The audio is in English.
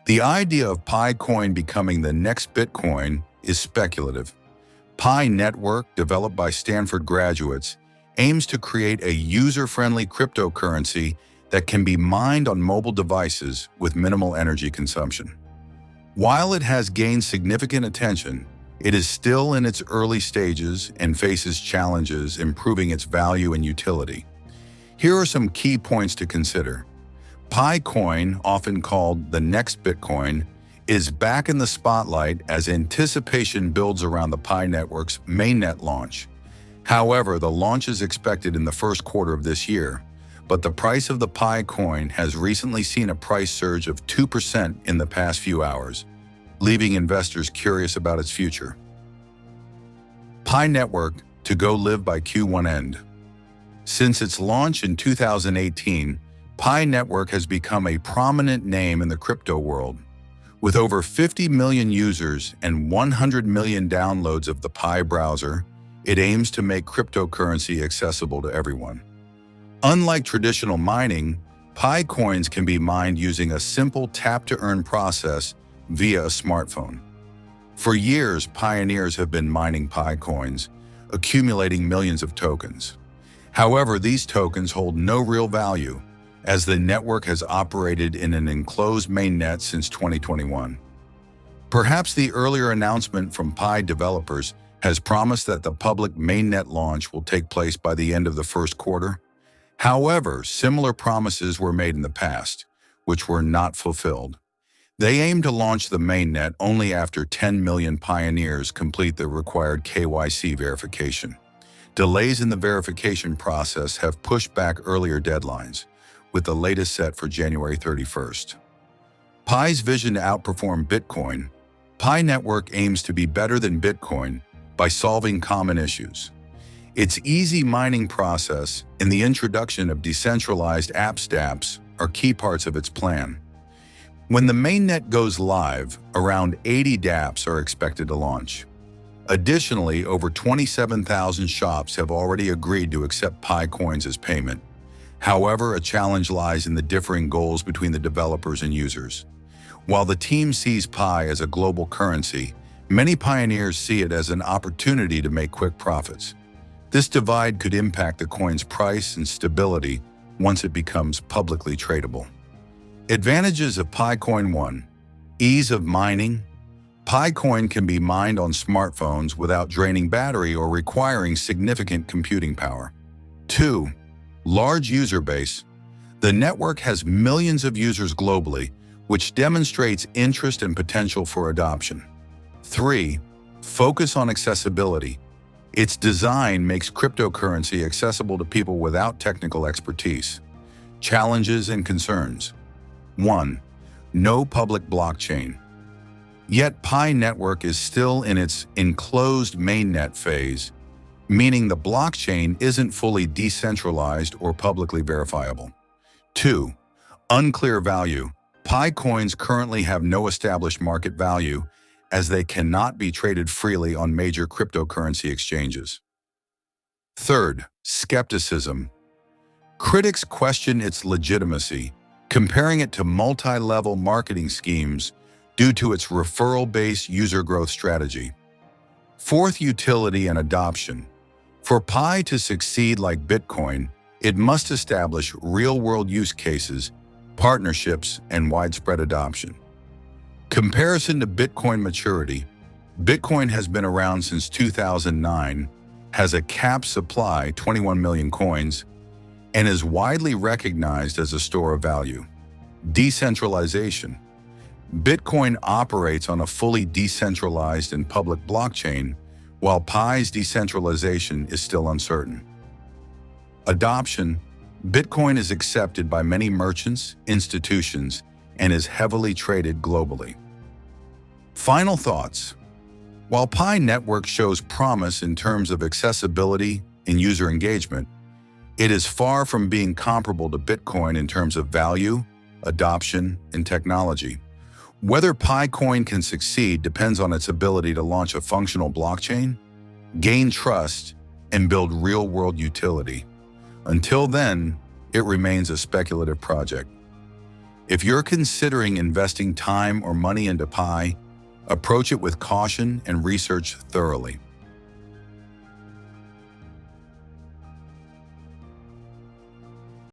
The idea of PiCoin becoming the next Bitcoin is speculative. PiNetwork, developed by Stanford graduates, aims to create a user-friendly cryptocurrency that can be mined on mobile devices with minimal energy consumption. While it has gained significant attention, it is still in its early stages and faces challenges improving its value and utility. Here are some key points to consider. PiCoin, often called the next Bitcoin, is back in the spotlight as anticipation builds around the PiNetwork's Mainnet launch. However, the launch is expected in the first quarter of this year, but the price of the PiCoin has recently seen a price surge of 2% in the past few hours, leaving investors curious about its future. PiNetwork to go live by Q1 end. Since its launch in 2018, PiNetwork has become a prominent name in the crypto world. With over 50 million users and 100 million downloads of the Pi browser, it aims to make cryptocurrency accessible to everyone. Unlike traditional mining, PiCoins can be mined using a simple tap-to-earn process via a smartphone. For years, pioneers have been mining PiCoins, accumulating millions of tokens. However, these tokens hold no real value, as the network has operated in an enclosed mainnet since 2021. Perhaps the earlier announcement from Pi developers has promised that the public mainnet launch will take place by the end of the first quarter. However, similar promises were made in the past, which were not fulfilled. They aim to launch the mainnet only after 10 million pioneers complete the required KYC verification. Delays in the verification process have pushed back earlier deadlines, with the latest set for January 31st. Pi's vision to outperform Bitcoin. PiNetwork aims to be better than Bitcoin by solving common issues. Its easy mining process and the introduction of decentralized dApps are key parts of its plan. When the mainnet goes live, around 80 dApps are expected to launch. Additionally, over 27,000 shops have already agreed to accept PiCoins as payment. However, a challenge lies in the differing goals between the developers and users. While the team sees Pi as a global currency, many pioneers see it as an opportunity to make quick profits. This divide could impact the coin's price and stability once it becomes publicly tradable. Advantages of PiCoin 1. Ease of mining. PiCoin can be mined on smartphones without draining battery or requiring significant computing power. 2. Large user base. The network has millions of users globally, which demonstrates interest and potential for adoption. 3. Focus on accessibility. Its design makes cryptocurrency accessible to people without technical expertise. Challenges and concerns. 1. No public blockchain. Yet PiNetwork is still in its enclosed mainnet phase, meaning the blockchain isn't fully decentralized or publicly verifiable. 2. Unclear value. PiCoins currently have no established market value, as they cannot be traded freely on major cryptocurrency exchanges. 3. Skepticism. Critics question its legitimacy, comparing it to multi-level marketing schemes due to its referral-based user growth strategy. 4. Utility and adoption. For Pi to succeed like Bitcoin, it must establish real-world use cases, partnerships, and widespread adoption. Comparison to Bitcoin maturity. Bitcoin has been around since 2009, has a capped supply, 21 million coins, and is widely recognized as a store of value. Decentralization. Bitcoin operates on a fully decentralized and public blockchain, while Pi's decentralization is still uncertain. Adoption. Bitcoin is accepted by many merchants, institutions, and is heavily traded globally. Final thoughts. While PiNetwork shows promise in terms of accessibility and user engagement, it is far from being comparable to Bitcoin in terms of value, adoption, and technology. Whether PiCoin can succeed depends on its ability to launch a functional blockchain, gain trust, and build real-world utility. Until then, it remains a speculative project. If you're considering investing time or money into Pi, approach it with caution and research thoroughly.